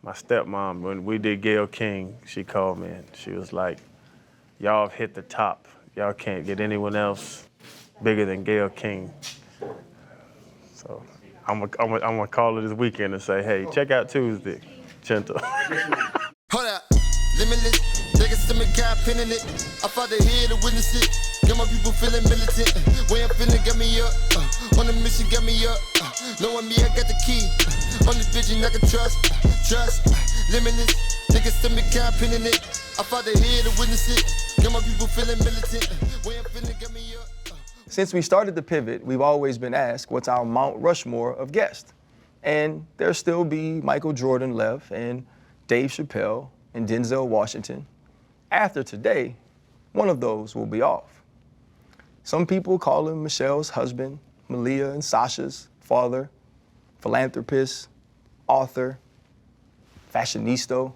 my stepmom, when we did Gayle King, she called me and she was like, y'all have hit the top. Y'all can't get anyone else bigger than Gayle King. So I'm gonna call her this weekend and say, hey, check out Tuesday, Gentle. Hold up, limitless, niggas to me, guy pinning it. I fought to hear to witness it. Get my people feeling militant. Way I'm feeling, got me up. On the mission, got me up. Knowing me, I got the key. On this vision, I can trust. Limitless, niggas to me, guy pinning it. I fought to hear to witness it. Get my people feeling militant. Way I'm feeling, got me up. Since we started the Pivot, we've always been asked what's our Mount Rushmore of guests. And there'll still be Michael Jordan left, and Dave Chappelle, and Denzel Washington. After today, one of those will be off. Some people call him Michelle's husband, Malia and Sasha's father, philanthropist, author, fashionista.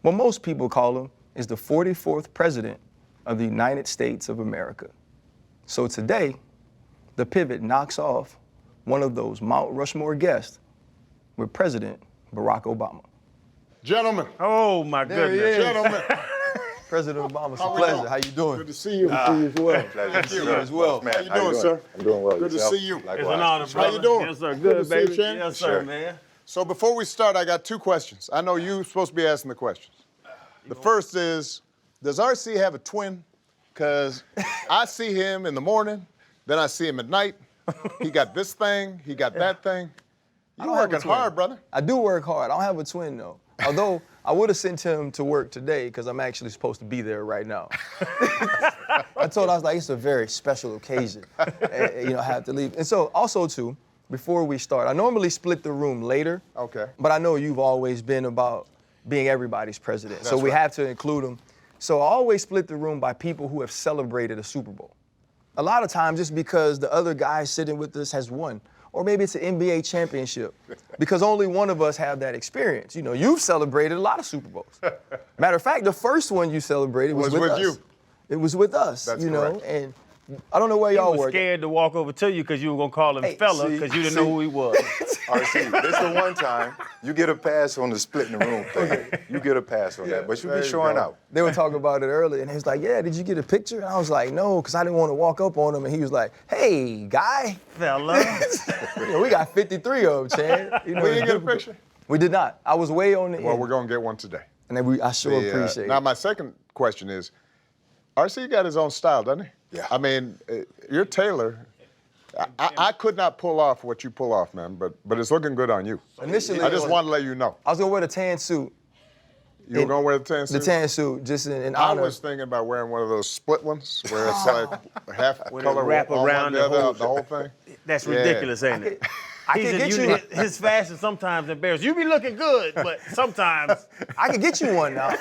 What most people call him is the 44th president of the United States of America. So today, the Pivot knocks off one of those Mount Rushmore guests with President Barack Obama. Gentlemen. Oh my goodness. Gentlemen. President Obama, it's a pleasure. How you doing? Good to see you. Good to see you as well. Pleasure. Good to see you as well. How you doing, sir? I'm doing well. Good Yourself? to see you. Likewise. It's an honor, brother. How you doing? Yes, sir. Good Good, to see you, baby. Shane. Yes, sir, Sure. man. So before we start, I got two questions. I know you're supposed to be asking the questions. The first is, does RC have a twin? Because I see him in the morning, then I see him at night. He got this thing, he got that thing. I You don't have a working twin. hard, brother. I do work hard. I don't have a twin, though. Although, I would have sent him to work today because I'm actually supposed to be there right now. I told him, I was like, it's a very special occasion. I have to leave. And so, also, too, before we start, I normally split the room later. Okay. But I know you've always been about being everybody's president. So That's we right. have to include them. So I always split the room by people who have celebrated a Super Bowl. A lot of times it's because the other guy sitting with us has won. Or maybe it's an NBA championship. Because only one of us have that experience. You know, you've celebrated a lot of Super Bowls. Matter of fact, the first one you celebrated was with us. you. It was with us, That's you know, correct. and I don't know where He y'all was were. scared to walk over to you because you were going to call him Hey, fella see, because you didn't know who he was. RC, this is the one time you get a pass on the split in the room thing. You get a pass on that, but you there be you showing go. out. They were talking about it earlier, and he was like, yeah, did you get a picture? And I was like, no, because I didn't want to walk up on him, and he was like, hey, guy. Fella. You know, we got 53 of them, Chad. You know, We it's didn't get a difficult. picture? We did not. I was way on the Well, end. we're going to get one today. And then I sure appreciate Now, it. my second question is, RC got his own style, doesn't he? Yeah. I mean, you're Taylor. I could not pull off what you pull off, man, but it's looking good on you. Initially, I just want to let you know. I was going to wear the tan suit. You were going to wear the tan suit? The tan suit, just in I honor. was thinking about wearing one of those split ones where it's like half With color it wrap on one, around the the other, whole- the whole thing. That's Yeah. ridiculous, ain't it? I can get you one. His fashion sometimes embarrassing. You be looking good, but sometimes I can get you one now.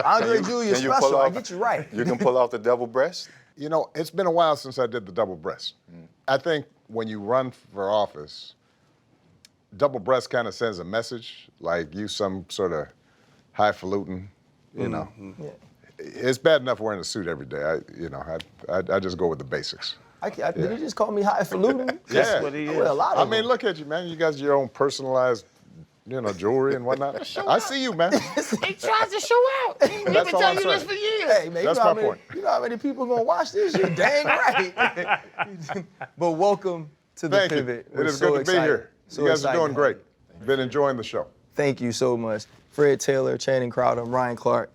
Andre Julius Can you special. pull I off- get you right. You can pull off the double breast. You know, it's been a while since I did the double breast. I think when you run for office, double breast kind of sends a message, like you some sort of highfalutin, you know. Yeah. It's bad enough wearing a suit every day. I just go with the basics. Did you just call me highfalutin? Yeah. that's what he I is. wear a lot I of mean, them. look at you, man. You got your own personalized, jewelry and whatnot. I see you, man. He tries to show out. He's been That's all telling I'm you this saying. for years. Hey, man, That's you know how my many, point. you know how many people gonna watch this? You're dang right. But welcome to the Thank you. Pivot. It We're is so good to excited. be here. So You guys are excited doing to great. have you. Been enjoying the show. Thank you so much. Fred Taylor, Channing Crowder, I'm Ryan Clark,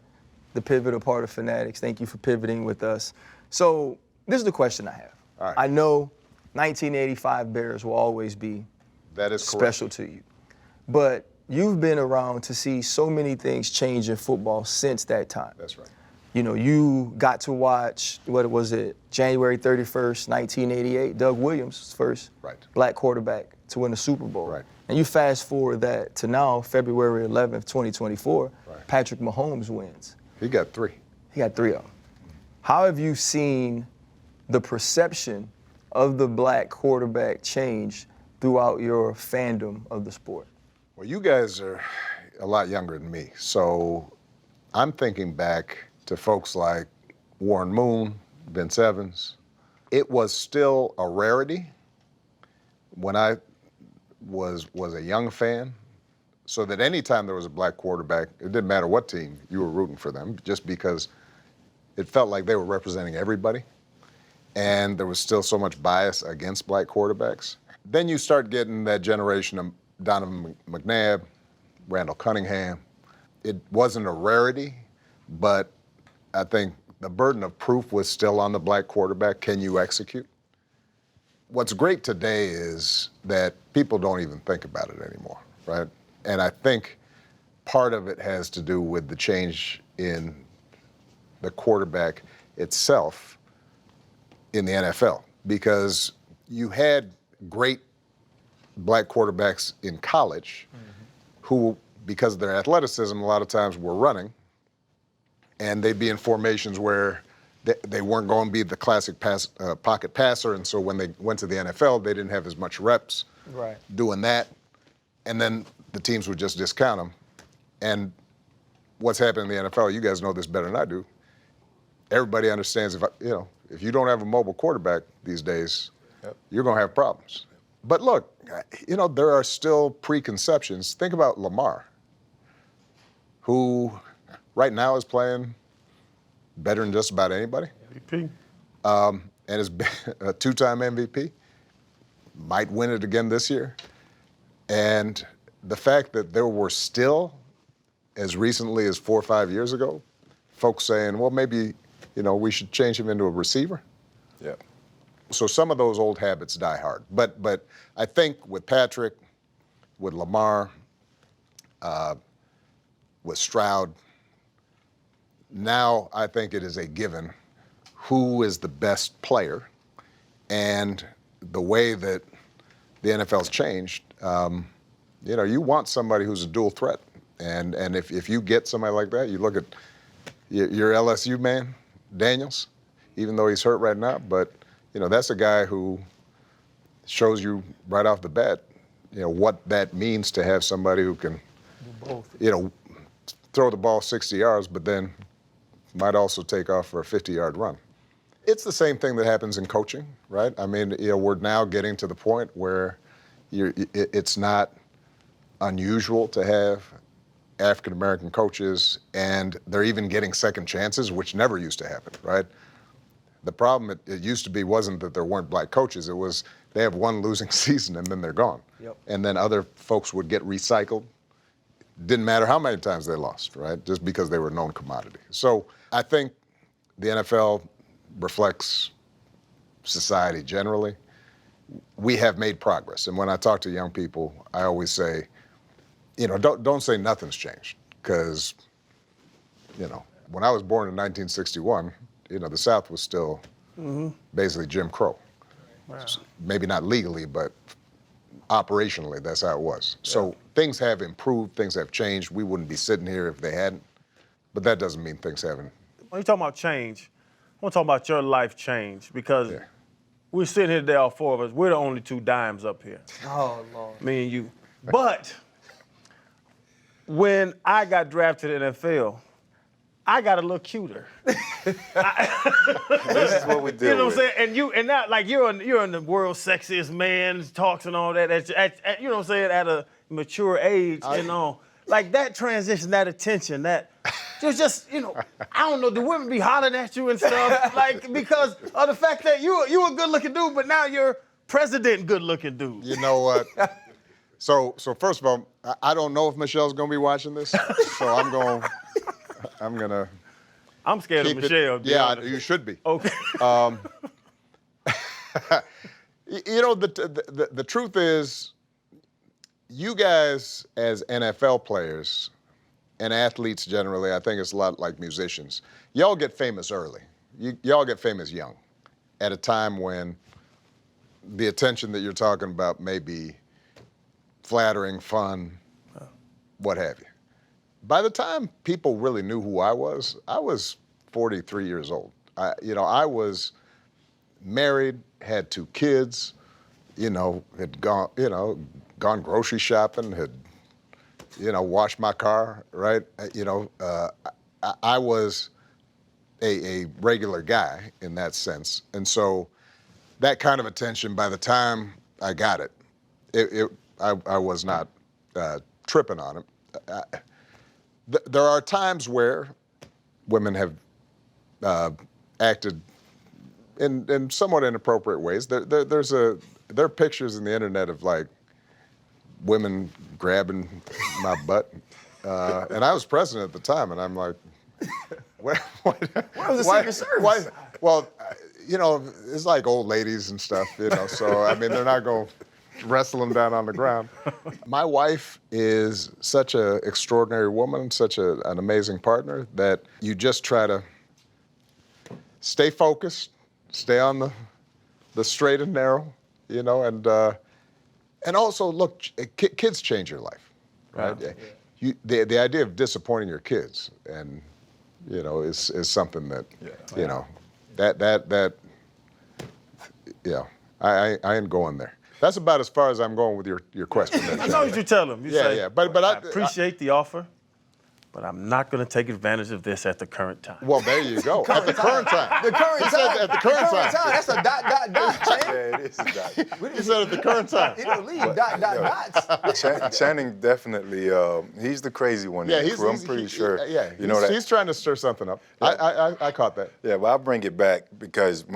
the Pivot, a part of Fanatics. Thank you for pivoting with us. So this is the question I have. All right. I know 1985 Bears will always be That is correct. special to you. But you've been around to see so many things change in football since that time. That's right. You know, you got to watch, what was it, January 31st, 1988, Doug Williams' first Right. black quarterback to win a Super Bowl. Right. And you fast forward that to now, February 11th, 2024, Right. Patrick Mahomes wins. He got 3. He got 3 of them. How have you seen the perception of the black quarterback change throughout your fandom of the sport? Well, you guys are a lot younger than me, so I'm thinking back to folks like Warren Moon, Vince Evans. It was still a rarity when I was a young fan. so that anytime there was a black quarterback, it didn't matter what team, you were rooting for them just because it felt like they were representing everybody. And there was still so much bias against black quarterbacks. Then you start getting that generation of Donovan McNabb, Randall Cunningham. It wasn't a rarity, but I think the burden of proof was still on the black quarterback. Can you execute? What's great today is that people don't even think about it anymore, right? And I think part of it has to do with the change in the quarterback itself in the NFL, because you had great black quarterbacks in college who, because of their athleticism, a lot of times were running, and they'd be in formations where they weren't going to be the classic pocket passer, and so when they went to the NFL, they didn't have as much reps doing that, and then the teams would just discount them. And what's happening in the NFL, you guys know this better than I do. Everybody understands if you don't have a mobile quarterback these days, you're going to have problems. But look, there are still preconceptions. Think about Lamar, who right now is playing better than just about anybody. MVP. And is a two-time MVP. Might win it again this year. And the fact that there were still, as recently as 4 or 5 years ago, folks saying, well, maybe, we should change him into a receiver. Yeah. So some of those old habits die hard. But I think with Patrick, with Lamar, with Stroud, now I think it is a given who is the best player. And the way that the NFL's changed, you want somebody who's a dual threat. And if you get somebody like that, you look at your LSU man, Daniels, even though he's hurt right now, but that's a guy who shows you right off the bat, what that means to have somebody who can, throw the ball 60 yards, but then might also take off for a 50-yard run. It's the same thing that happens in coaching, right? I mean, we're now getting to the point where it's not unusual to have African-American coaches, and they're even getting second chances, which never used to happen, right? The problem it used to be wasn't that there weren't black coaches. It was they have one losing season and then they're gone. Yep. And then other folks would get recycled. Didn't matter how many times they lost, right? Just because they were a known commodity. So I think the NFL reflects society generally. We have made progress. And when I talk to young people, I always say, don't say nothing's changed. Because, when I was born in 1961, the South was still basically Jim Crow. Wow. Maybe not legally, but operationally, that's how it was. Yeah. So things have improved, things have changed. We wouldn't be sitting here if they hadn't. But that doesn't mean things haven't. When you talk about change, I want to talk about your life change, because we're sitting here today, all four of us. We're the only two dimes up here. Oh, Lord. Me and you. But when I got drafted to the NFL, I got a little cuter. This is what we do. You know what I'm saying? And now, like, you're in the world's sexiest man talks and all that. At you know what I'm saying? At a mature age, like that transition, that attention, that just I don't know. Do women be hollering at you and stuff? Like, because of the fact that you a good looking dude, but now you're president good looking dude. You know what? So first of all, I don't know if Michelle's gonna be watching this, so I'm gonna. I'm scared of Michelle. Yeah, you should be. Okay. The truth is, you guys as NFL players and athletes generally, I think it's a lot like musicians. Y'all get famous early. Y'all get famous young, at a time when the attention that you're talking about may be flattering, fun, what have you. By the time people really knew who I was 43 years old. I was married, had 2 kids, had gone grocery shopping, had, washed my car, right? I was a regular guy in that sense. And so that kind of attention, by the time I got it, I was not tripping on him. There are times where women have acted in somewhat inappropriate ways. There are pictures in the internet of like women grabbing my butt, and I was president at the time, and I'm like, where was the Secret Service? Well, it's like old ladies and stuff, so I mean, they're not going to wrestle them down on the ground. My wife is such an extraordinary woman, such an amazing partner, that you just try to stay focused, stay on the straight and narrow, and also look, kids change your life, right? Yeah. The idea of disappointing your kids and is something that I ain't going there. That's about as far as I'm going with your question. As long as you tell them. You say, but I appreciate the offer, but I'm not going to take advantage of this at the current time. Well, there you go. At the current time. The current time. At the current time. That's a dot, Channing. Yeah, it is a dot. He said at the current time. He don't leave dots. Channing definitely, he's the crazy one. Yeah, I'm pretty sure. Yeah, that. He's trying to stir something up. Yeah. I caught that. Yeah, well, I'll bring it back because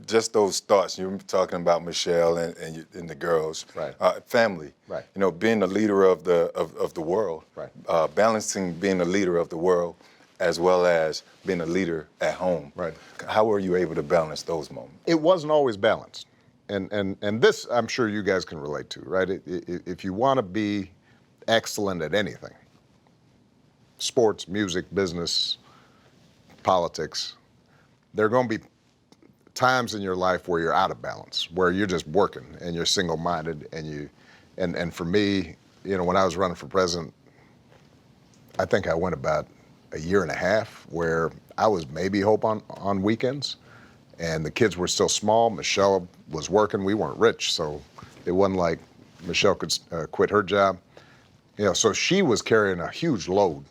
just those thoughts, you were talking about Michelle and the girls. Right. Family. Right. Being a leader of the world. Right. Balancing being a leader of the world as well as being a leader at home. Right. How were you able to balance those moments? It wasn't always balanced. And this I'm sure you guys can relate to, right? If you want to be excellent at anything, sports, music, business, politics, there are going to be times in your life where you're out of balance, where you're just working and you're single-minded and for me, when I was running for president, I think I went about a year and a half where I was maybe hope on weekends, and the kids were still small. Michelle was working. We weren't rich, so it wasn't like Michelle could quit her job. So she was carrying a huge load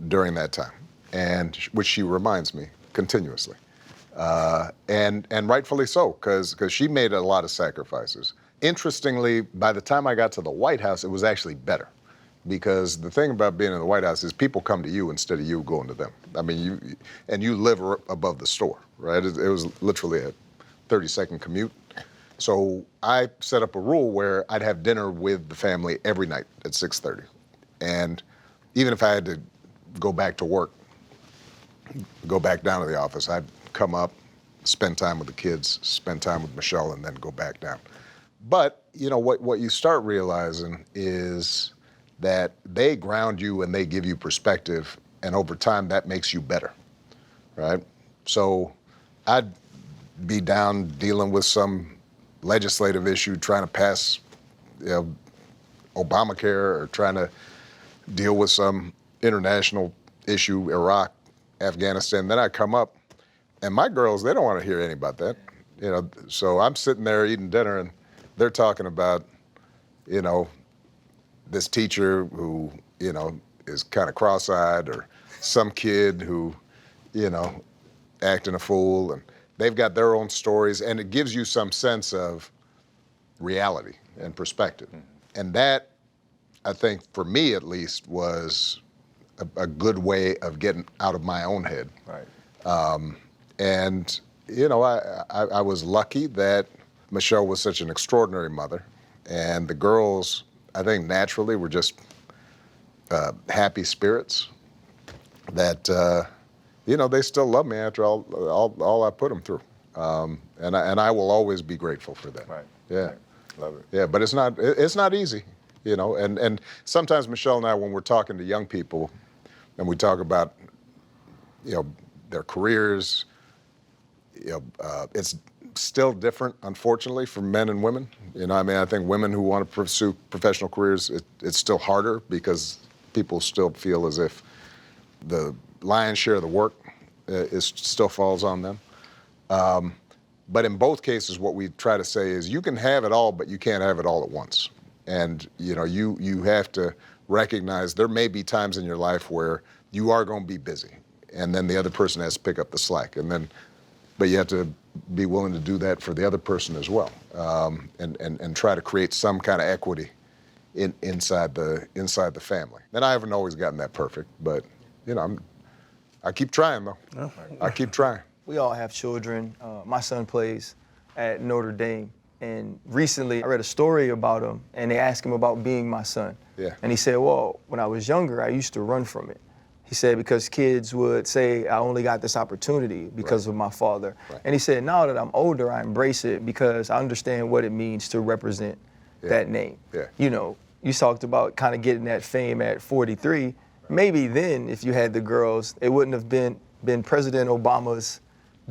during that time, and which she reminds me continuously, and rightfully so, because she made a lot of sacrifices. Interestingly, by the time I got to the White House, it was actually better. Because the thing about being in the White House is people come to you instead of you going to them. I mean, you live above the store, right? It was literally a 30-second commute. So I set up a rule where I'd have dinner with the family every night at 6:30. And even if I had to go back to work, go back down to the office, I'd come up, spend time with the kids, spend time with Michelle, and then go back down. But, what you start realizing is that they ground you and they give you perspective, and over time that makes you better, right? So I'd be down dealing with some legislative issue, trying to pass Obamacare, or trying to deal with some international issue, Iraq, Afghanistan. Then I come up, and my girls, they don't want to hear anything about that. So I'm sitting there eating dinner, and they're talking about, this teacher who, is kind of cross-eyed, or some kid who, acting a fool, and they've got their own stories, and it gives you some sense of reality and perspective. And that, I think, for me at least, was a good way of getting out of my own head. Right. And, I was lucky that Michelle was such an extraordinary mother, and the girls, I think naturally were just happy spirits that, they still love me after all I put them through. And I will always be grateful for that. Right. Yeah. Right. Love it. Yeah, but it's not easy, and sometimes Michelle and I, when we're talking to young people and we talk about, their careers, it's still different, unfortunately, for men and women. I think women who want to pursue professional careers, it's still harder because people still feel as if the lion's share of the work still falls on them. But in both cases, what we try to say is you can have it all, but you can't have it all at once. And you have to recognize there may be times in your life where you are going to be busy, and then the other person has to pick up the slack. But you have to be willing to do that for the other person as well, and try to create some kind of equity inside the family. And I haven't always gotten that perfect, but I keep trying though. Oh. I keep trying. We all have children. My son plays at Notre Dame, and recently I read a story about him, and they asked him about being my son. Yeah. And he said, well, when I was younger, I used to run from it. He said, because kids would say, I only got this opportunity because of my father. Right. And he said, now that I'm older, I embrace it because I understand what it means to represent that name. Yeah. You talked about kind of getting that fame at 43. Right. Maybe then, if you had the girls, it wouldn't have been President Obama's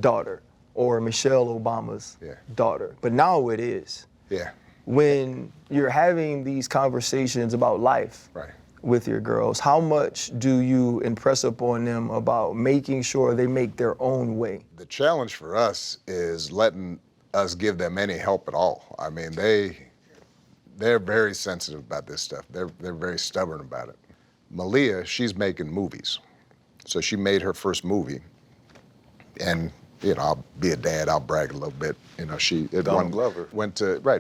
daughter or Michelle Obama's daughter. But now it is. Yeah. When you're having these conversations about life, right, with your girls, how much do you impress upon them about making sure they make their own way? The challenge for us is letting us give them any help at all. I mean, they're very sensitive about this stuff. They're very stubborn about it. Malia, she's making movies. So she made her first movie. And, I'll be a dad, I'll brag a little bit. Donald Glover.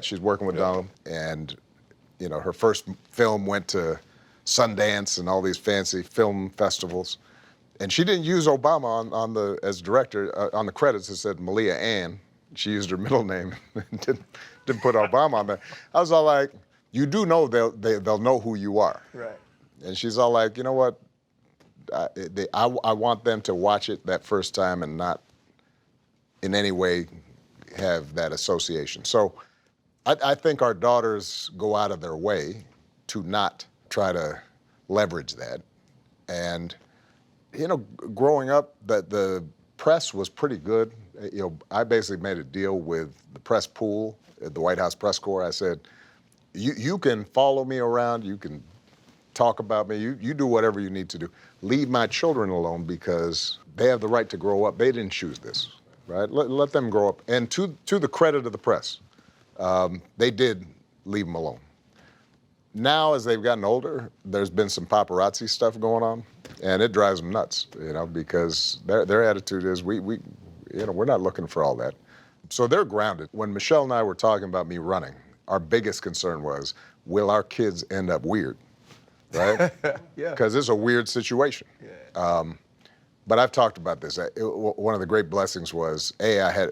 She's working with Donald. And, her first film went to Sundance and all these fancy film festivals. And she didn't use Obama as director. On the credits, it said Malia Ann. She used her middle name and didn't put Obama on there. I was all like, you do know they'll know who you are. Right. And she's all like, you know what? I want them to watch it that first time and not in any way have that association. So I think our daughters go out of their way to not try to leverage that. And, growing up, the press was pretty good. I basically made a deal with the press pool at the White House press corps. I said, you can follow me around, you can talk about me, you do whatever you need to do. Leave my children alone because they have the right to grow up. They didn't choose this, right? Let them grow up. And to the credit of the press, they did leave them alone. Now, as they've gotten older, there's been some paparazzi stuff going on, and it drives them nuts, because their attitude is we're not looking for all that. So they're grounded. When Michelle and I were talking about me running, our biggest concern was, will our kids end up weird, right? Yeah. Because it's a weird situation. Yeah. But I've talked about this. One of the great blessings was,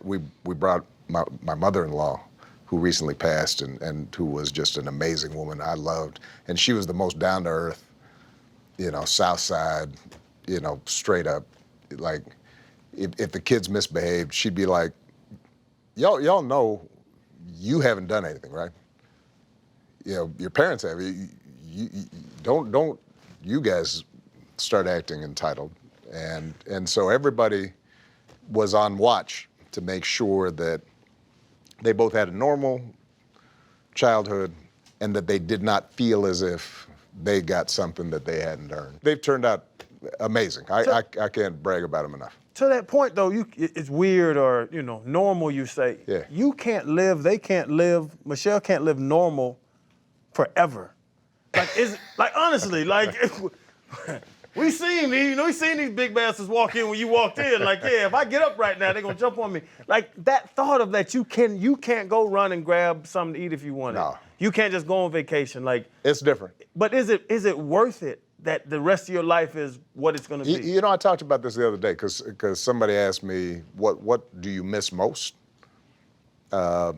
we brought my mother-in-law, who recently passed and who was just an amazing woman I loved. And she was the most down-to-earth, South Side, straight up. Like, if the kids misbehaved, she'd be like, y'all know you haven't done anything, right? Your parents have. Don't you guys start acting entitled. And so everybody was on watch to make sure that they both had a normal childhood and that they did not feel as if they got something that they hadn't earned. They've turned out amazing. I can't brag about them enough. To that point, though, it's weird or, normal, you say. Yeah. They can't live, Michelle can't live normal forever. Honestly, we seen these big bastards walk in when you walked in. If I get up right now, they're gonna jump on me. That thought of that you can't go run and grab something to eat if you want it. No. You can't just go on vacation. It's different. But is it worth it that the rest of your life is what it's gonna be? I talked about this the other day because somebody asked me, what do you miss most? Or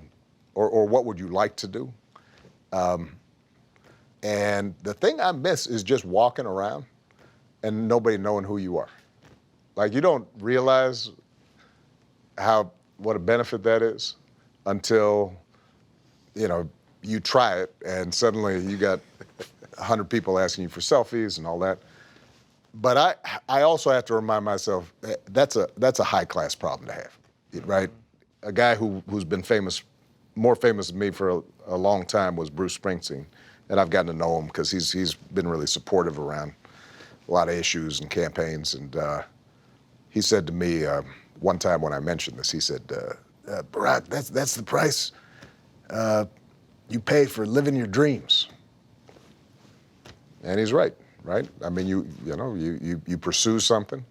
what would you like to do? And the thing I miss is just walking around and nobody knowing who you are. You don't realize what a benefit that is until, you try it and suddenly you got 100 people asking you for selfies and all that. But I also have to remind myself that's a high-class problem to have, right? A guy who's been more famous than me for a long time was Bruce Springsteen. And I've gotten to know him because he's been really supportive around a lot of issues and campaigns. And he said to me one time when I mentioned this, he said, Barack, that's the price you pay for living your dreams. And he's right? I mean, you pursue something,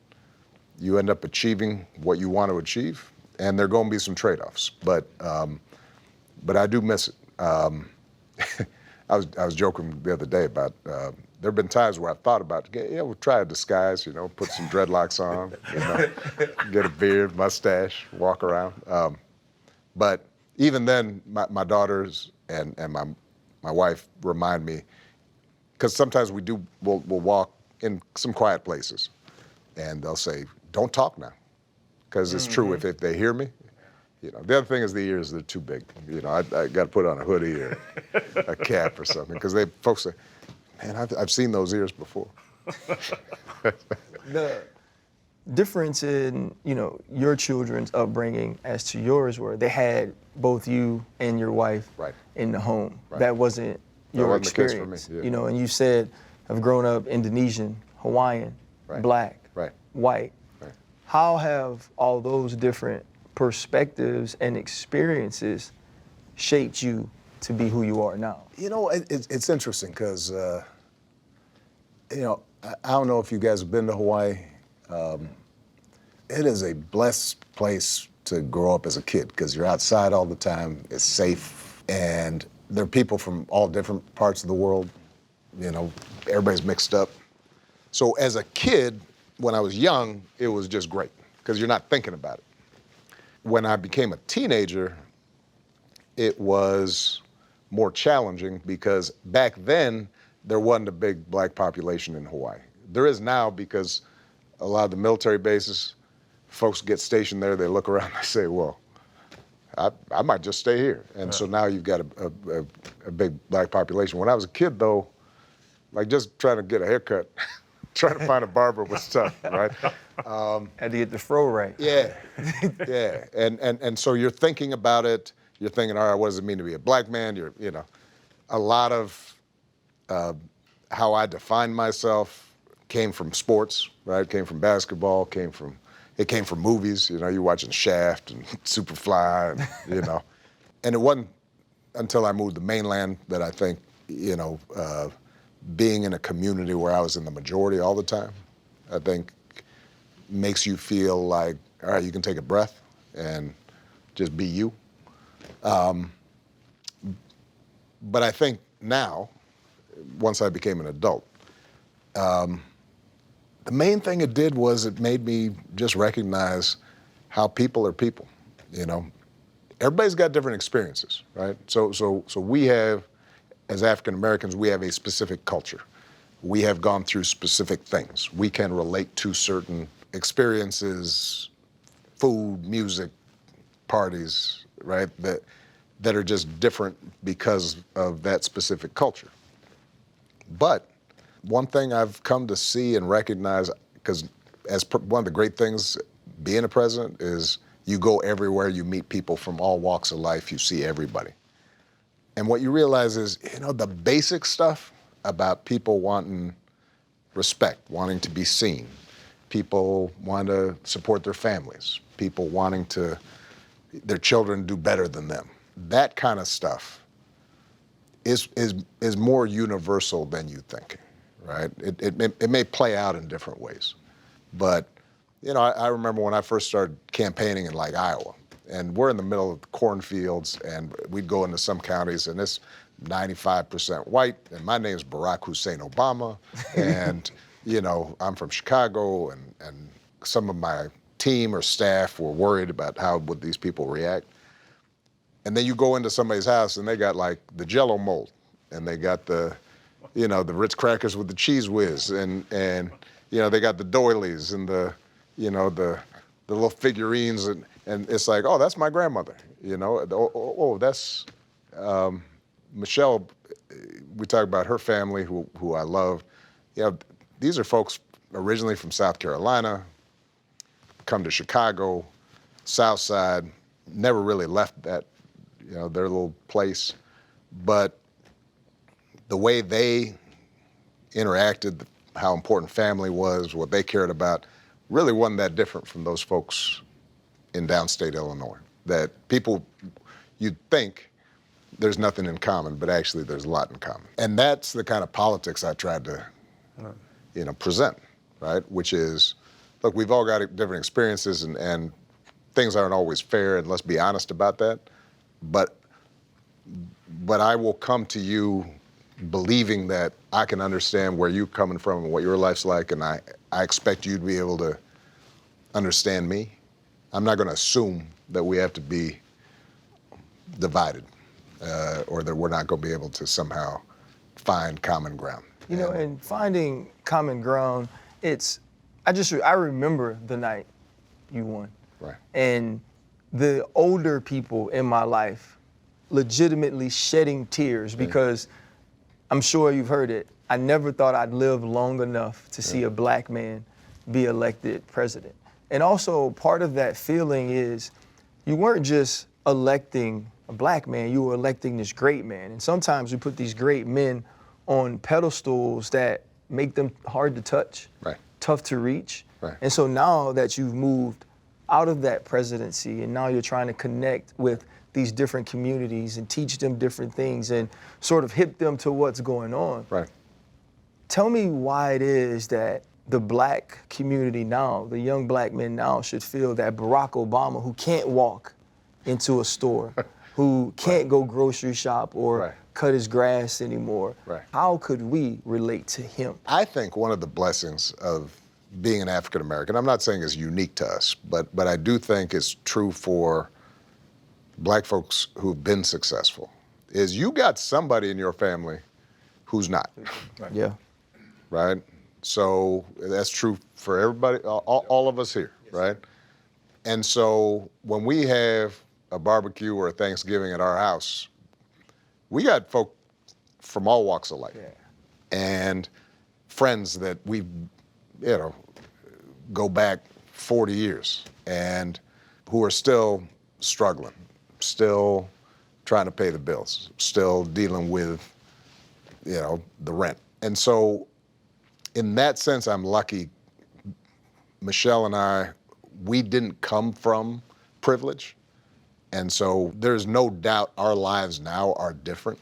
you end up achieving what you want to achieve, and there are going to be some trade-offs. But I do miss it. I was joking the other day about there have been times where I've thought about, yeah, we'll try a disguise, put some dreadlocks on, get a beard, mustache, walk around. But even then, my daughters and my wife remind me, because sometimes we'll walk in some quiet places, and they'll say, "Don't talk now," because it's true. If they hear me, the other thing is the ears, they're too big. I got to put on a hoodie or a cap or something, because folks say, "Man, I've seen those ears before." The difference in, your children's upbringing as to yours were they had both you and your wife Right. in the home. Right. That wasn't your wasn't the case for experience. me, yeah. And you said, I've grown up Indonesian, Hawaiian, Right. black, Right. white. Right. How have all those different perspectives and experiences shaped you to be who you are now? It's interesting because, I don't know if you guys have been to Hawaii. It is a blessed place to grow up as a kid because you're outside all the time. It's safe, and there are people from all different parts of the world. Everybody's mixed up. So as a kid, when I was young, it was just great because you're not thinking about it. When I became a teenager, it was more challenging because back then there wasn't a big black population in Hawaii. There is now because a lot of the military bases, folks get stationed there, they look around, they say, well, I might just stay here. And so now you've got a big black population. When I was a kid, though, like just trying to get a haircut, trying to find a barber was tough, right? Had to get the fro right. Yeah, yeah. And so you're thinking about it, you're thinking, all right, what does it mean to be a black man? A lot of how I define myself came from sports, right? Came from basketball, it came from movies. You're watching Shaft and Superfly, and it wasn't until I moved to mainland that I think, being in a community where I was in the majority all the time, I think makes you feel like, all right, you can take a breath and just be you. But I think now, once I became an adult, the main thing it did was it made me just recognize how people are people. Everybody's got different experiences, right? So we have, as African Americans, we have a specific culture. We have gone through specific things. We can relate to certain experiences, food, music, parties, right? That are just different because of that specific culture. But one thing I've come to see and recognize, because one of the great things being a president is you go everywhere, you meet people from all walks of life, you see everybody. And what you realize is, the basic stuff about people wanting respect, wanting to be seen, people wanting to support their families, people wanting their children do better than them. That kind of stuff is more universal than you think, right? It may play out in different ways. But, I remember when I first started campaigning in like Iowa, and we're in the middle of the cornfields, and we'd go into some counties, and it's 95% white, and my name's Barack Hussein Obama, and, I'm from Chicago, and some of my team or staff were worried about how would these people react. And then you go into somebody's house, and they got like the Jell-O mold, and they got the Ritz crackers with the cheese whiz, and they got the doilies and the little figurines, and it's like, oh, that's my grandmother, that's Michelle. We talk about her family, who I love. These are folks originally from South Carolina, come to Chicago, South Side, never really left that, their little place, but the way they interacted, how important family was, what they cared about, really wasn't that different from those folks in downstate Illinois. That people, you'd think there's nothing in common, but actually there's a lot in common. And that's the kind of politics I tried to, present, right? Which is, look, we've all got different experiences, and things aren't always fair, and let's be honest about that. But I will come to you believing that I can understand where you're coming from and what your life's like, and I expect you to be able to understand me. I'm not going to assume that we have to be divided or that we're not going to be able to somehow find common ground. You know, and finding common ground, I remember the night you won. Right. And the older people in my life legitimately shedding tears because I'm sure you've heard it. I never thought I'd live long enough to see a black man be elected president. And also part of that feeling is you weren't just electing a black man, you were electing this great man. And sometimes we put these great men on pedestals that make them hard to touch, tough to reach. Right. And so now that you've moved out of that presidency and now you're trying to connect with these different communities and teach them different things and sort of hip them to what's going on. Right. Tell me why it is that the black community now, the young black men now should feel that Barack Obama, who can't walk into a store, who can't go grocery shop or cut his grass anymore, how could we relate to him? I think one of the blessings of being an African American, I'm not saying it's unique to us, but I do think it's true for black folks who've been successful, is you got somebody in your family who's not. Yeah. Right? So that's true for everybody, all of us here, right? And so when we have a barbecue or a Thanksgiving at our house, we got folk from all walks of life. And friends that we, go back 40 years and who are still struggling, still trying to pay the bills, still dealing with, the rent. And so in that sense, I'm lucky. Michelle and I, we didn't come from privilege. And so there's no doubt our lives now are different.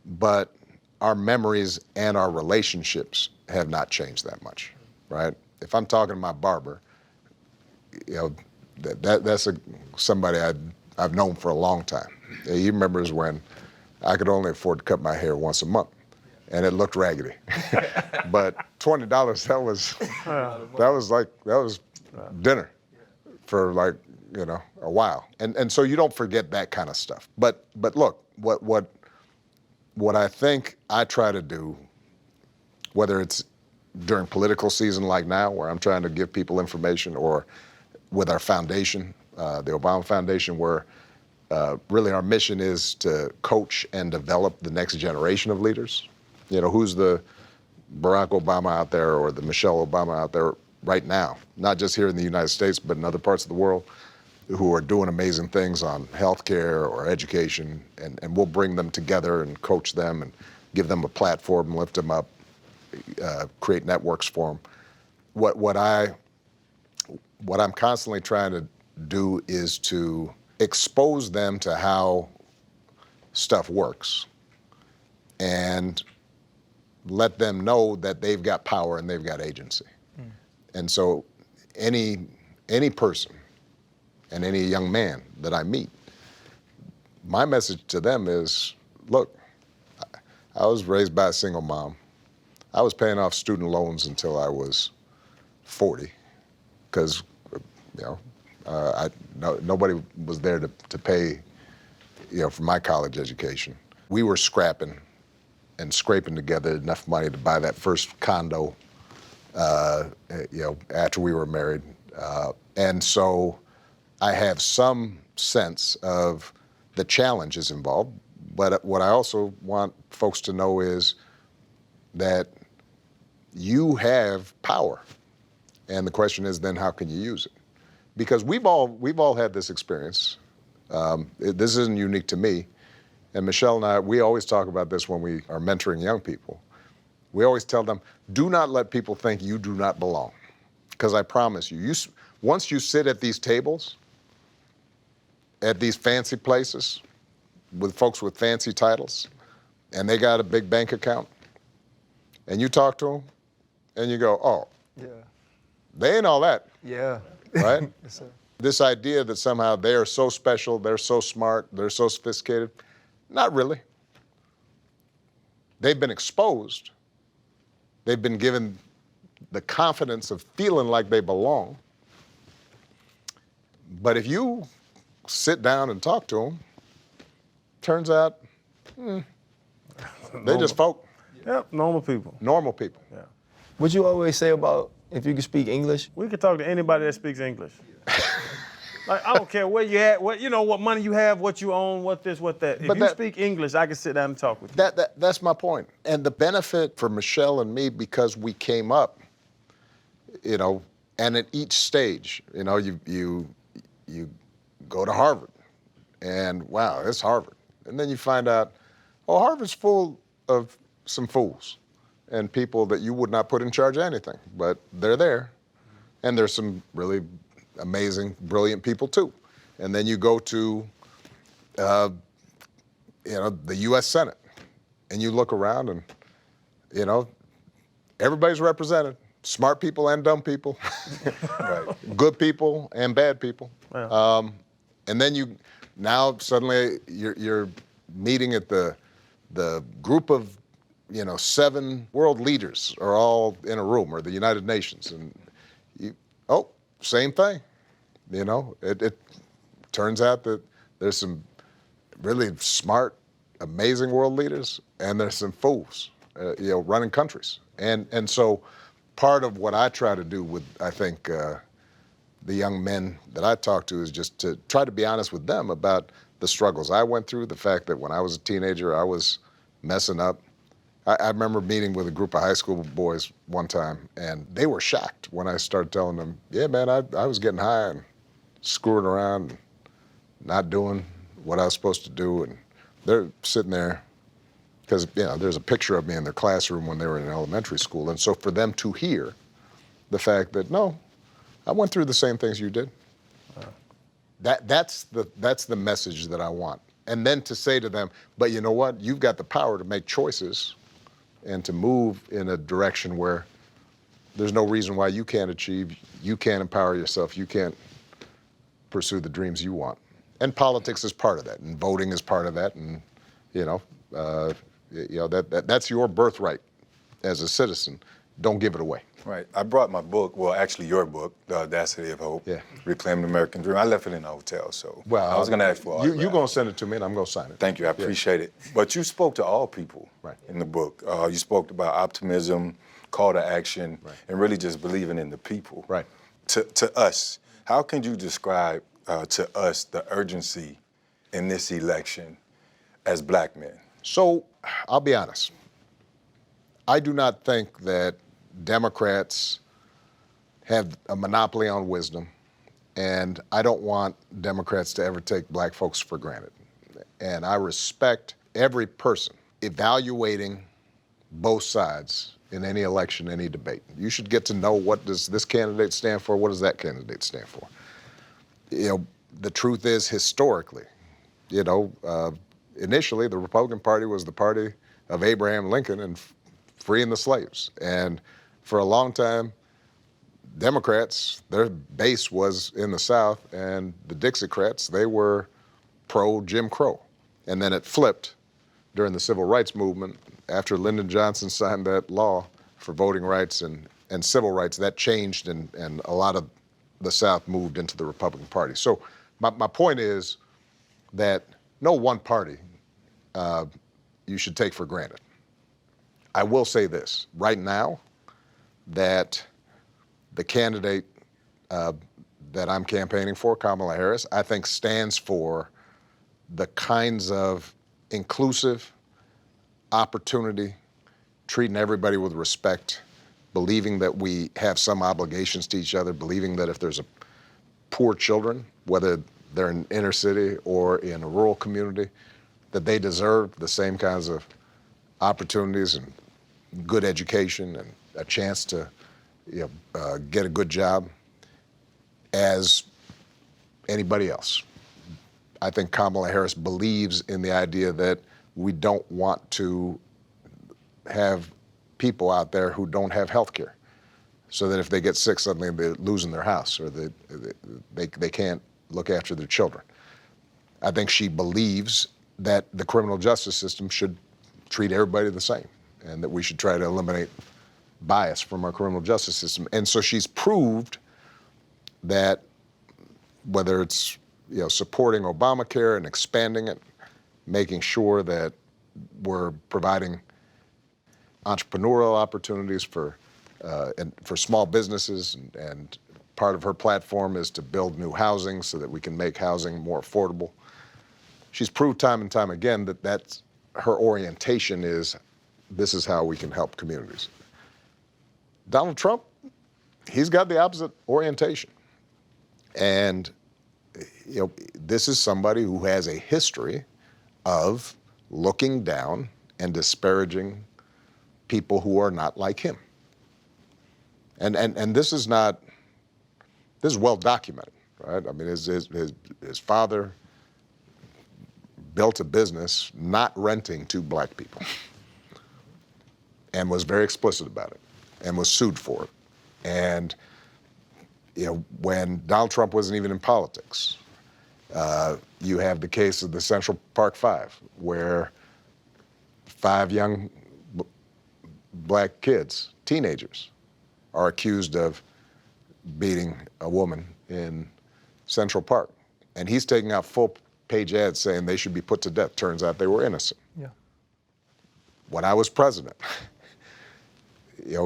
But our memories and our relationships have not changed that much, right? If I'm talking to my barber, that's somebody I've known for a long time. He remembers when I could only afford to cut my hair once a month, and it looked raggedy. But $20, that was dinner for a while. And so you don't forget that kind of stuff. But look, what I think I try to do, whether it's during political season like now, where I'm trying to give people information, or with our foundation, the Obama Foundation, where really our mission is to coach and develop the next generation of leaders. Who's the Barack Obama out there or the Michelle Obama out there right now, not just here in the United States, but in other parts of the world, who are doing amazing things on healthcare or education, and we'll bring them together and coach them and give them a platform, lift them up, create networks for them. What I'm constantly trying to do is to expose them to how stuff works and let them know that they've got power and they've got agency. And so any person and any young man that I meet, my message to them is, look, I was raised by a single mom. I was paying off student loans until I was 40, because nobody was there to pay for my college education. We were scrapping and scraping together enough money to buy that first condo after we were married. And so I have some sense of the challenges involved, but what I also want folks to know is that you have power. And the question is then, how can you use it? Because we've all had this experience. This isn't unique to me. And Michelle and I, we always talk about this when we are mentoring young people. We always tell them, do not let people think you do not belong. Because I promise you, once you sit at these tables, at these fancy places, with folks with fancy titles, and they got a big bank account, and you talk to them, and you go, oh, they ain't all that. Yeah. Right? Yes, sir. This idea that somehow they are so special, they're so smart, they're so sophisticated, not really. they've been exposed. They've been given the confidence of feeling like they belong. But if you sit down and talk to them, turns out they just folk, Yep, normal people. normal people. Yeah. What you always say about if you could speak English? We could talk to anybody that speaks English. Like, I don't care where you at, what money you have, what you own, what this, what that. If you speak English, I can sit down and talk with you. That's my point. And the benefit for Michelle and me, because we came up, and at each stage, you go to Harvard, and wow, it's Harvard. And then you find out, oh, Harvard's full of some fools and people that you would not put in charge of anything, but they're there. And there's some really amazing, brilliant people too. And then you go to, the U.S. Senate, and you look around and, everybody's represented. Smart people and dumb people, right. Good people and bad people. Yeah. And then now suddenly you're meeting at the group of, 7 world leaders are all in a room, or the United Nations, and same thing. It turns out that there's some really smart, amazing world leaders, and there's some fools, running countries. And so part of what I try to do with, I think, the young men that I talk to is just to try to be honest with them about the struggles I went through, the fact that when I was a teenager, I was messing up. I remember meeting with a group of high school boys one time, and they were shocked when I started telling them, yeah, man, I was getting high and screwing around and not doing what I was supposed to do. And they're sitting there, because there's a picture of me in their classroom when they were in elementary school. And so for them to hear the fact that, no, I went through the same things you did, that's the message that I want. And then to say to them, but you know what? You've got the power to make choices and to move in a direction where there's no reason why you can't achieve, you can't empower yourself, you can't pursue the dreams you want. And politics is part of that, and voting is part of that, and that's your birthright as a citizen. Don't give it away. Right. I brought my book, well, actually your book, The Audacity of Hope, Reclaim the American Dream. I left it in the hotel, so I was going to ask for it. You're going to send it to me, and I'm going to sign it. Thank you. I appreciate it. But you spoke to all people in the book. You spoke about optimism, call to action, and really just believing in the people. Right. To us, how can you describe to us the urgency in this election as black men? So I'll be honest. I do not think that Democrats have a monopoly on wisdom, and I don't want Democrats to ever take black folks for granted. And I respect every person evaluating both sides in any election, any debate. You should get to know, what does this candidate stand for? What does that candidate stand for? The truth is, historically, initially the Republican Party was the party of Abraham Lincoln and freeing the slaves. And for a long time, Democrats, their base was in the South, and the Dixiecrats, they were pro-Jim Crow. And then it flipped during the Civil Rights Movement after Lyndon Johnson signed that law for voting rights and civil rights. That changed, and a lot of the South moved into the Republican Party. So my point is that no one party you should take for granted. I will say this, right now, that the candidate that I'm campaigning for, Kamala Harris, I think stands for the kinds of inclusive opportunity, treating everybody with respect, believing that we have some obligations to each other, believing that if there's poor children, whether they're in inner city or in a rural community, that they deserve the same kinds of opportunities and good education and a chance to get a good job as anybody else. I think Kamala Harris believes in the idea that we don't want to have people out there who don't have health care, so that if they get sick, suddenly they're losing their house, or they can't look after their children. I think she believes that the criminal justice system should treat everybody the same. and that we should try to eliminate bias from our criminal justice system. And so she's proved that whether it's supporting Obamacare and expanding it, making sure that we're providing entrepreneurial opportunities for small businesses, and part of her platform is to build new housing so that we can make housing more affordable. She's proved time and time again that that's her orientation is, this is how we can help communities. Donald Trump, he's got the opposite orientation. And this is somebody who has a history of looking down and disparaging people who are not like him. And this is well documented, right? I mean, his father built a business not renting to black people and was very explicit about it and was sued for it. And when Donald Trump wasn't even in politics, you have the case of the Central Park Five, where 5 young black kids, teenagers, are accused of beating a woman in Central Park. And he's taking out full-page ads saying they should be put to death. Turns out they were innocent. Yeah. When I was president,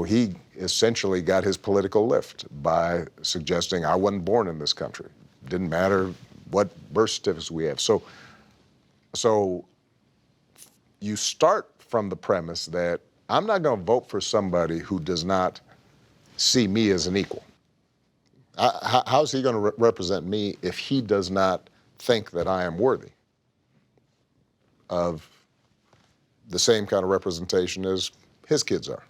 he essentially got his political lift by suggesting I wasn't born in this country. Didn't matter what birth certificates we have. So you start from the premise that I'm not going to vote for somebody who does not see me as an equal. How's he going to represent me if he does not think that I am worthy of the same kind of representation as his kids are?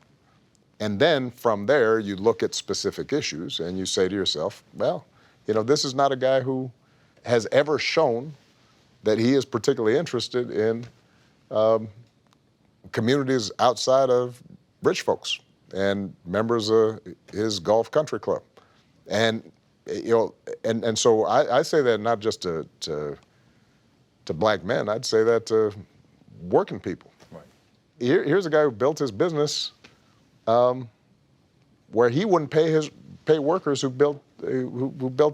And then from there, you look at specific issues and you say to yourself, well, this is not a guy who has ever shown that he is particularly interested in communities outside of rich folks and members of his golf country club. And and so I say that not just to black men, I'd say that to working people. Right. Here's a guy who built his business where he wouldn't pay workers who built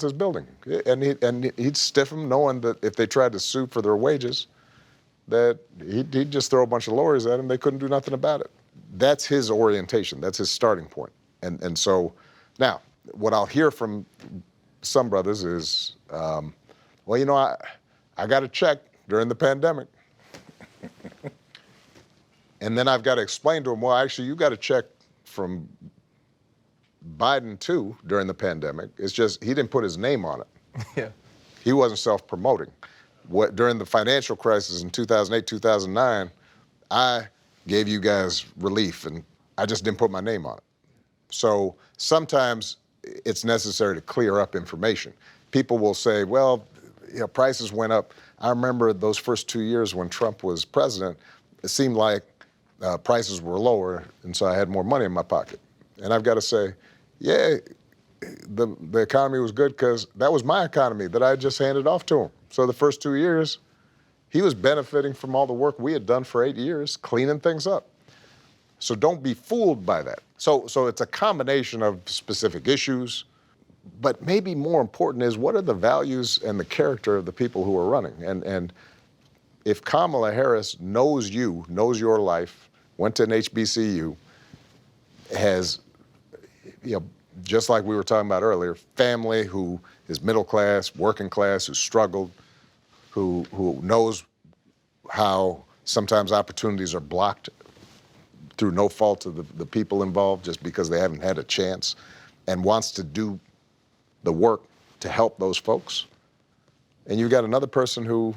his building, and he'd stiff them, knowing that if they tried to sue for their wages, that he'd just throw a bunch of lawyers at them. They couldn't do nothing about it. That's his orientation. That's his starting point. And so now, what I'll hear from some brothers is, well, I got a check during the pandemic. And then I've got to explain to them, well, actually, you got a check from Biden, too, during the pandemic. It's just he didn't put his name on it. Yeah. He wasn't self-promoting. During the financial crisis in 2008, 2009, I gave you guys relief, and I just didn't put my name on it. So sometimes it's necessary to clear up information. People will say, well, prices went up. I remember those first 2 years when Trump was president, it seemed like prices were lower, and so I had more money in my pocket. And I've got to say, yeah, the economy was good because that was my economy that I just handed off to him. So the first 2 years, he was benefiting from all the work we had done for 8 years, cleaning things up. So don't be fooled by that. So it's a combination of specific issues, but maybe more important is what are the values and the character of the people who are running? And if Kamala Harris knows you, knows your life, went to an HBCU, has, just like we were talking about earlier, family who is middle class, working class, who struggled, who knows how sometimes opportunities are blocked through no fault of the people involved just because they haven't had a chance, and wants to do the work to help those folks. And you've got another person who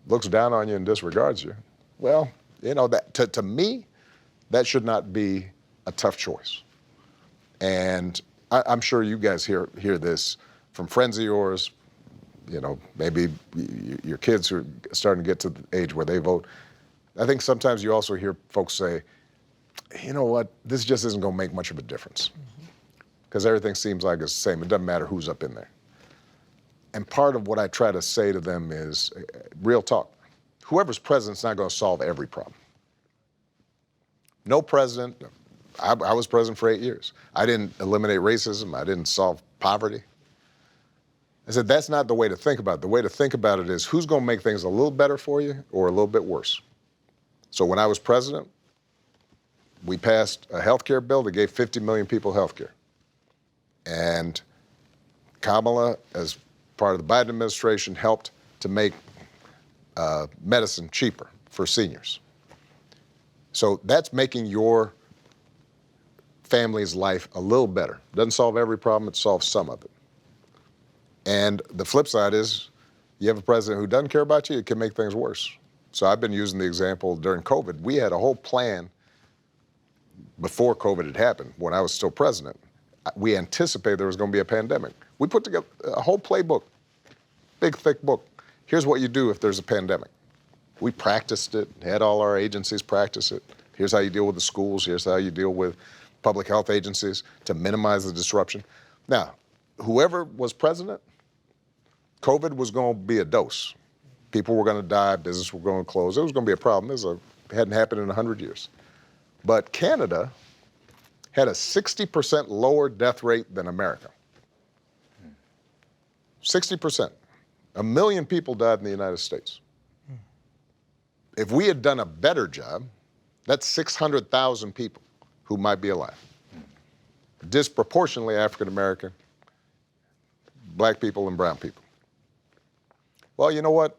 looks down on you and disregards you. Well, that to me, that should not be a tough choice. And I'm sure you guys hear this from friends of yours, maybe your kids who are starting to get to the age where they vote. I think sometimes you also hear folks say, you know what, this just isn't going to make much of a difference because everything seems like it's the same. It doesn't matter who's up in there. And part of what I try to say to them is real talk. Whoever's president's not going to solve every problem. No president, I was president for 8 years. I didn't eliminate racism. I didn't solve poverty. I said, that's not the way to think about it. The way to think about it is who's going to make things a little better for you or a little bit worse. So when I was president, we passed a health care bill that gave 50 million people health care. And Kamala, as part of the Biden administration, helped to make medicine cheaper for seniors. So that's making your family's life a little better. Doesn't solve every problem, it solves some of it. And the flip side is you have a president who doesn't care about you, it can make things worse. So I've been using the example during COVID. We had a whole plan before COVID had happened, when I was still president. We anticipated there was going to be a pandemic. We put together a whole playbook, big, thick book. Here's what you do if there's a pandemic. We practiced it, had all our agencies practice it. Here's how you deal with the schools. Here's how you deal with public health agencies to minimize the disruption. Now, whoever was president, COVID was going to be a dose. People were going to die, business were going to close. It was going to be a problem. It hadn't happened in 100 years. But Canada had a 60% lower death rate than America. 60%. 1 million people died in the United States. If we had done a better job, that's 600,000 people who might be alive. Disproportionately African American, black people, and brown people. Well, you know what?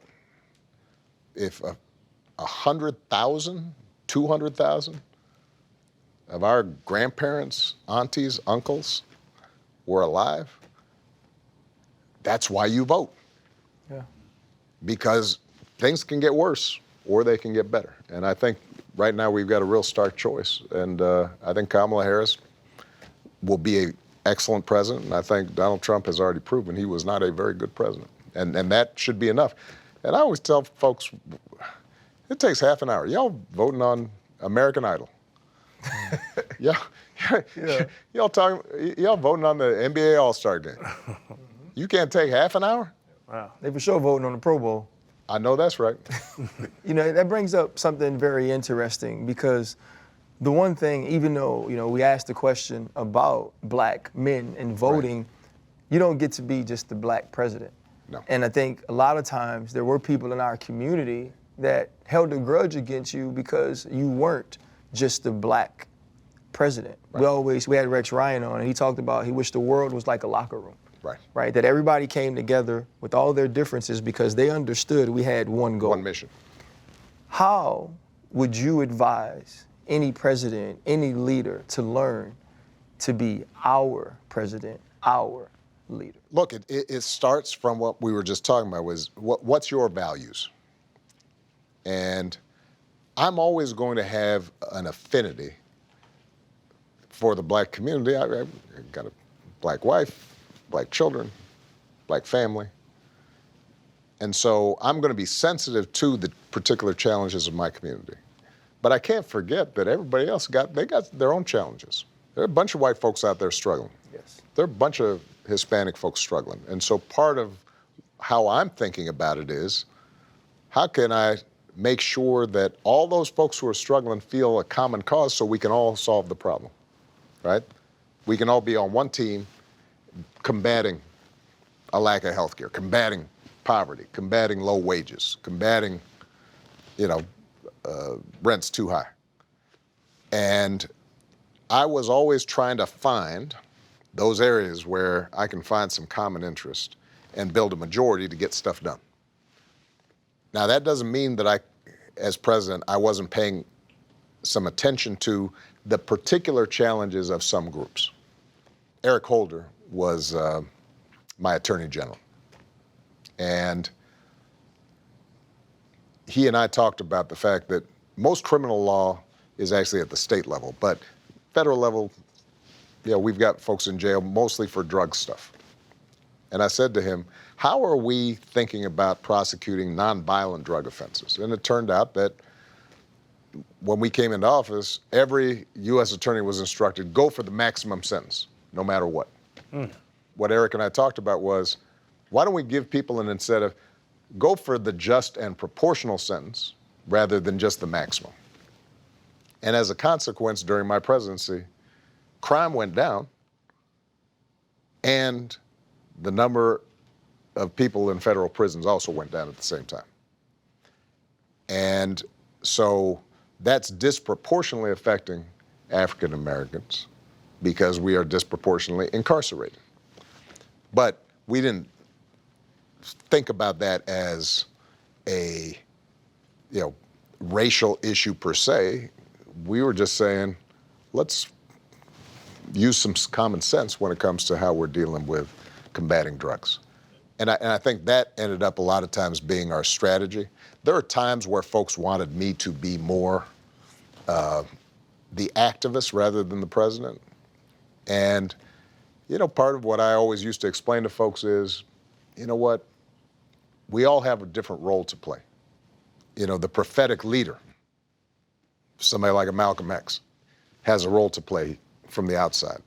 If 100,000, 200,000 of our grandparents, aunties, uncles were alive, that's why you vote. Yeah. Because things can get worse or they can get better. And I think right now we've got a real stark choice. And I think Kamala Harris will be an excellent president. And I think Donald Trump has already proven he was not a very good president. And that should be enough. And I always tell folks, it takes half an hour. Y'all voting on American Idol. Y'all voting on the NBA All-Star game. You can't take half an hour? Wow. They for sure voting on the Pro Bowl. I know that's right. You know, that brings up something very interesting because the one thing, even though, you know, we asked the question about black men and voting, right, you don't get to be just the black president. No. And I think a lot of times there were people in our community that held a grudge against you because you weren't just the black president. Right. We had Rex Ryan on and he talked about he wished the world was like a locker room. Right. Right. That everybody came together with all their differences because they understood we had one goal. One mission. How would you advise any president, any leader to learn to be our president, our leader? Look, it starts from what we were just talking about was what's your values? And I'm always going to have an affinity for the black community. I got a black wife, black children, black family. And so I'm going to be sensitive to the particular challenges of my community. But I can't forget that everybody else got their own challenges. There are a bunch of white folks out there struggling. Yes. There are a bunch of Hispanic folks struggling. And so part of how I'm thinking about it is, how can I make sure that all those folks who are struggling feel a common cause so we can all solve the problem, right? We can all be on one team combating a lack of health care, combating poverty, combating low wages, combating, rents too high. And I was always trying to find those areas where I can find some common interest and build a majority to get stuff done. Now, that doesn't mean that as president, I wasn't paying some attention to the particular challenges of some groups. Eric Holder was my attorney general. And he and I talked about the fact that most criminal law is actually at the state level, but federal level, we've got folks in jail mostly for drug stuff. And I said to him, how are we thinking about prosecuting nonviolent drug offenses? And it turned out that when we came into office, every U.S. attorney was instructed, go for the maximum sentence, no matter what. What Eric and I talked about was, why don't we give people an incentive, go for the just and proportional sentence rather than just the maximum. And as a consequence, during my presidency, crime went down and the number of people in federal prisons also went down at the same time. And so that's disproportionately affecting African Americans because we are disproportionately incarcerated. But we didn't think about that as a, racial issue per se. We were just saying, let's use some common sense when it comes to how we're dealing with combating drugs. And I think that ended up a lot of times being our strategy. There are times where folks wanted me to be more the activist rather than the president. And, part of what I always used to explain to folks is, what? We all have a different role to play. The prophetic leader, somebody like a Malcolm X, has a role to play from the outside.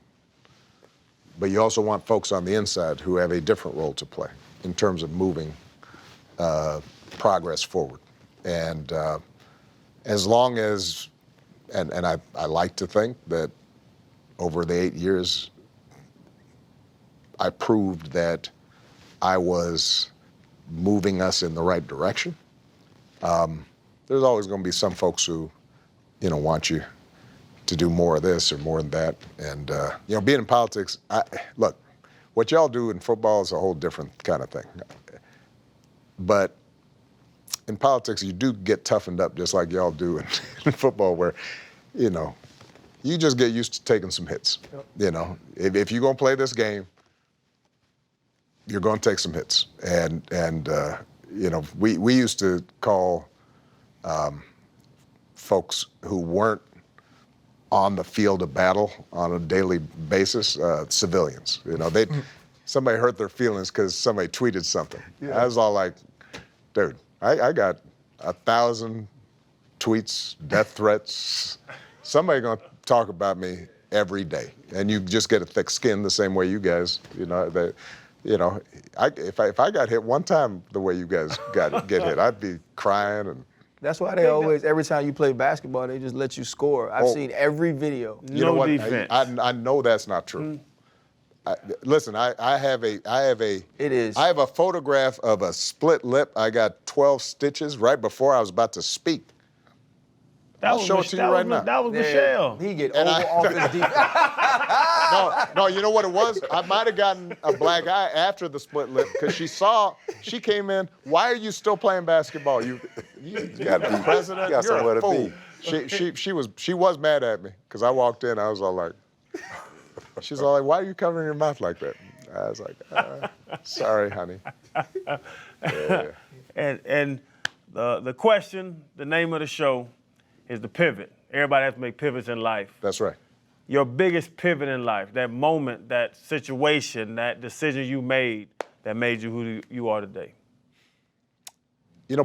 But you also want folks on the inside who have a different role to play in terms of moving progress forward. And as long as, and I like to think that over the 8 years, I proved that I was moving us in the right direction. There's always going to be some folks who, want you to do more of this or more than that. And, being in politics, look, what y'all do in football is a whole different kind of thing. But in politics, you do get toughened up just like y'all do in football where, you just get used to taking some hits. Yep. If you're going to play this game, you're going to take some hits. And we used to call folks who weren't on the field of battle on a daily basis, civilians. Somebody hurt their feelings because somebody tweeted something. Yeah. I was all like, dude, I got 1,000 tweets, death threats. Somebody gonna talk about me every day, and you just get a thick skin the same way you guys. If I got hit one time the way you guys get hit, I'd be crying and. That's why they always, every time you play basketball, they just let you score. I've seen every video. You know what? Defense. I know that's not true. Listen, I have a photograph of a split lip. I got 12 stitches right before I was about to speak. I'll show it to you right now. That was Michelle. He get over off his defense. No, you know what it was? I might have gotten a black eye after the split lip because she came in, why are you still playing basketball? You got to be president? Got You're a fool. be. She was mad at me because I walked in, I was all like, she's all like, why are you covering your mouth like that? I was like, sorry, honey. Yeah. And the question, the name of the show, is the pivot. Everybody has to make pivots in life. That's right. Your biggest pivot in life, that moment, that situation, that decision you made that made you who you are today.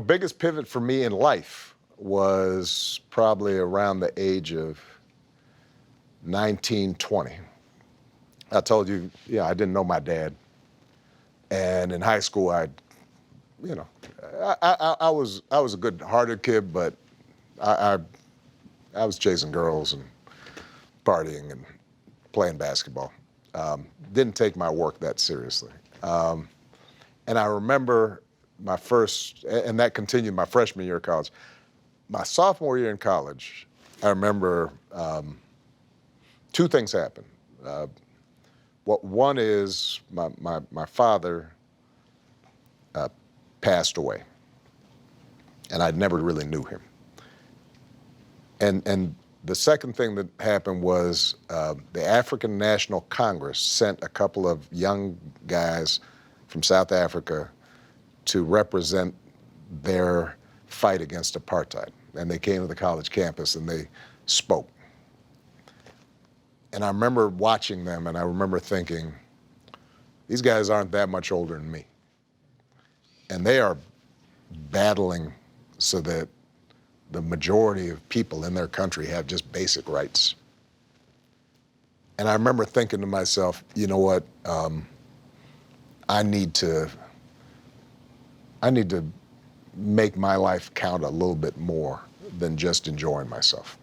Biggest pivot for me in life was probably around the age of 19, 20. I told you, I didn't know my dad. And in high school, I was a good-hearted kid, but I was chasing girls and partying and playing basketball. Didn't take my work that seriously. And I remember my first, and that continued my freshman year of college. My sophomore year in college, I remember two things happened. One is my father passed away, and I never really knew him. And the second thing that happened was the African National Congress sent a couple of young guys from South Africa to represent their fight against apartheid. And they came to the college campus and they spoke. And I remember watching them and I remember thinking, these guys aren't that much older than me. And they are battling so that the majority of people in their country have just basic rights. And I remember thinking to myself, you know what, I need to make my life count a little bit more than just enjoying myself.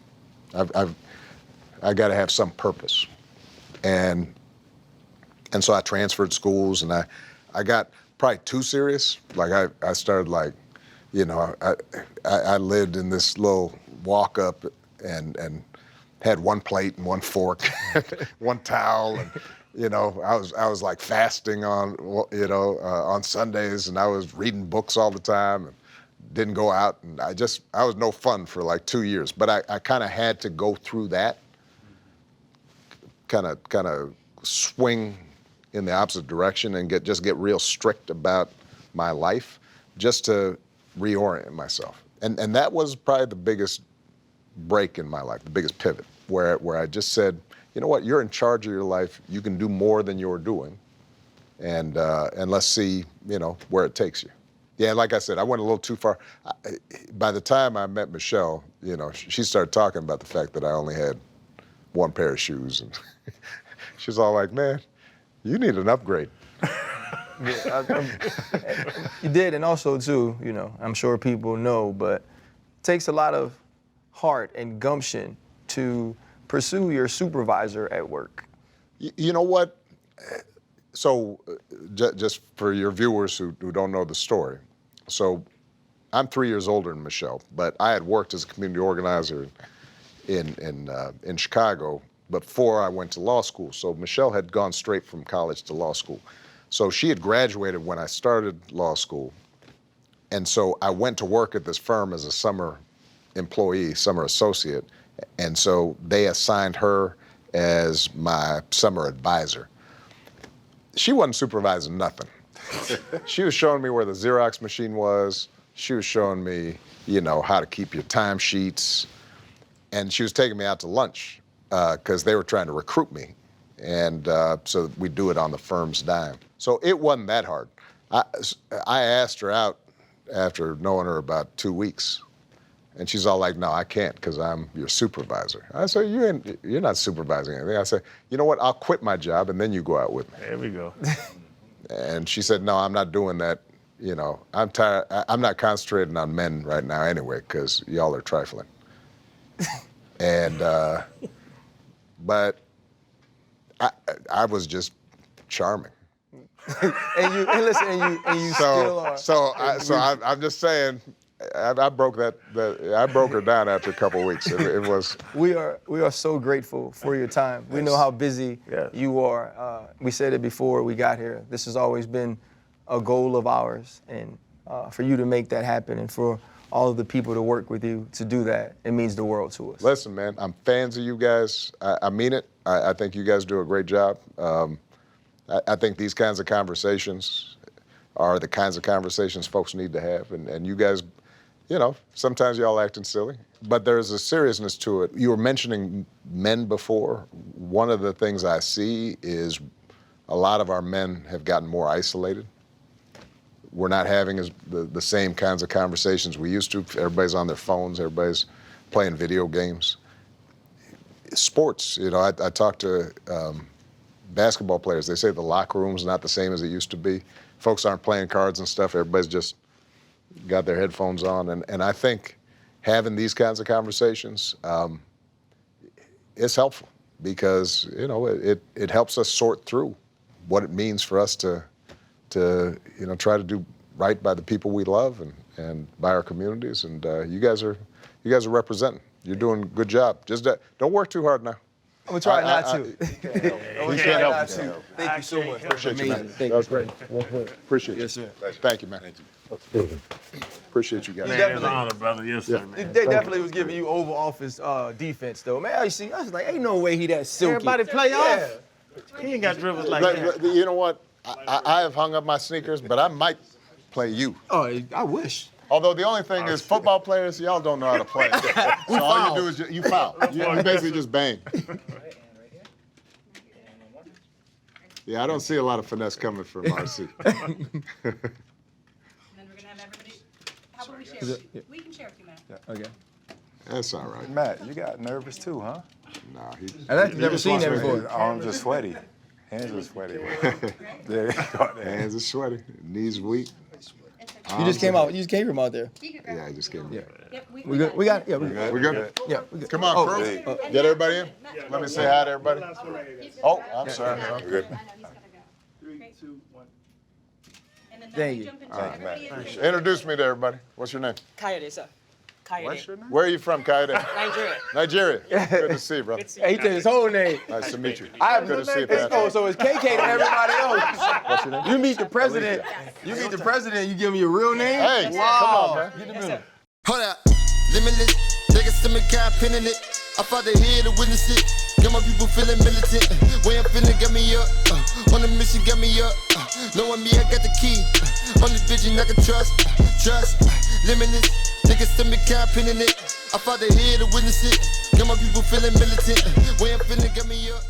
I got to have some purpose. And so I transferred schools, and I got probably too serious. Like I started like, you know, I lived in this little walk up and had one plate and one fork, one towel, and you know, I was like fasting on, you know, on Sundays, and I was reading books all the time, and didn't go out, and I was no fun for like 2 years. But I kind of had to go through that, kind of swing in the opposite direction and get real strict about my life, just to reorient myself. And that was probably the biggest break in my life, the biggest pivot, where I just said, you know what, you're in charge of your life. You can do more than you're doing, and let's see, you know, where it takes you. Yeah, like I said, I went a little too far. By the time I met Michelle, you know, she started talking about the fact that I only had one pair of shoes, and she's all like, man, you need an upgrade. Yeah, you did, and also too, you know, I'm sure people know, but it takes a lot of heart and gumption to pursue your supervisor at work. You know what? So, just for your viewers who don't know the story, so I'm 3 years older than Michelle, but I had worked as a community organizer in Chicago before I went to law school. So Michelle had gone straight from college to law school. So she had graduated when I started law school. And so I went to work at this firm as a summer employee, summer associate. And so they assigned her as my summer advisor. She wasn't supervising nothing. She was showing me where the Xerox machine was. She was showing me, you know, how to keep your timesheets. And she was taking me out to lunch because they were trying to recruit me. And so we do it on the firm's dime. So it wasn't that hard. I asked her out after knowing her about 2 weeks. And she's all like, no, I can't because I'm your supervisor. I said, you're not supervising anything. I said, you know what, I'll quit my job and then you go out with me. There we go. And she said, no, I'm not doing that. You know, I'm tired. I'm not concentrating on men right now anyway because y'all are trifling. And, but I was just charming. and you still are. So I'm just saying, I broke I broke her down after a couple of weeks. It was. We are so grateful for your time. We know how busy you are. We said it before we got here. This has always been a goal of ours, and for you to make that happen, and for all of the people to work with you to do that, it means the world to us. Listen, man, I'm fans of you guys. I mean it. I think you guys do a great job. I think these kinds of conversations are the kinds of conversations folks need to have, and you guys. You know, sometimes y'all acting silly, but there's a seriousness to it. You were mentioning men before. One of the things I see is a lot of our men have gotten more isolated. We're not having the same kinds of conversations we used to. Everybody's on their phones. Everybody's playing video games. Sports, you know, I talk to basketball players. They say the locker room's not the same as it used to be. Folks aren't playing cards and stuff. Everybody's just got their headphones on, and I think having these kinds of conversations is helpful because, you know, it helps us sort through what it means for us to you know, try to do right by the people we love and by our communities, and you guys are representing. You're doing a good job. Just don't work too hard now. I'm gonna try not to. I'm gonna try not to. Thank you so much. Appreciate you, man. Thank that was great. Appreciate you. Yes, sir. Thank you, man. Appreciate you guys. Man, it's an honor, brother. Yes, sir, man. They definitely was giving you Oval Office defense, though. Man, I was like, ain't no way he that silky. Everybody play off. He ain't got dribbles like that. You know what? I have hung up my sneakers, but I might play you. Oh, I wish. Although the only thing is, football players, y'all don't know how to play. So all you do is you foul. You basically just bang. Yeah, I don't see a lot of finesse coming from RC. And then we're gonna have everybody. How about we share? We can share if you, Matt. Okay. That's all right. Matt, you got nervous too, huh? Nah, I've actually never seen that before. Arms are sweaty. Hands are sweaty. Hands are sweaty. Knees weak. You just came out. You just came from out there. Yeah, I just came. Yeah. Yep, We good? We got. Yeah, we good. We good? Yeah, we good. Come on, crew. Get everybody in. Let me say hi to everybody. Oh, I'm sorry. We're good. I know, he's gotta go. 3, 2, 1. And then Thank we you. jump into All right, everybody man. in. Introduce me to everybody. What's your name? Coyote, sir. Coyote. What's your name? Where are you from, Kaide? Nigeria. Nigeria. Good to see you, brother. Hey, he said his whole name. Nice to meet you. I have Good to see you, it's, Patrick. so it's KK to everybody else. You meet the president. You meet the president. You give me your real name. Hey, come on, man. Get in the middle. Hold up, limitless. Niggas still got pinning it. I fought to hear to witness it. Got my people feeling militant. Way I'm feeling got me up. On the mission got me up. Knowing me, I got the key. On the vision I can trust. Trust, limitless. Niggas still got pinning it. I fought to hear to witness it. Got my people feeling militant. Way I'm feeling got me up.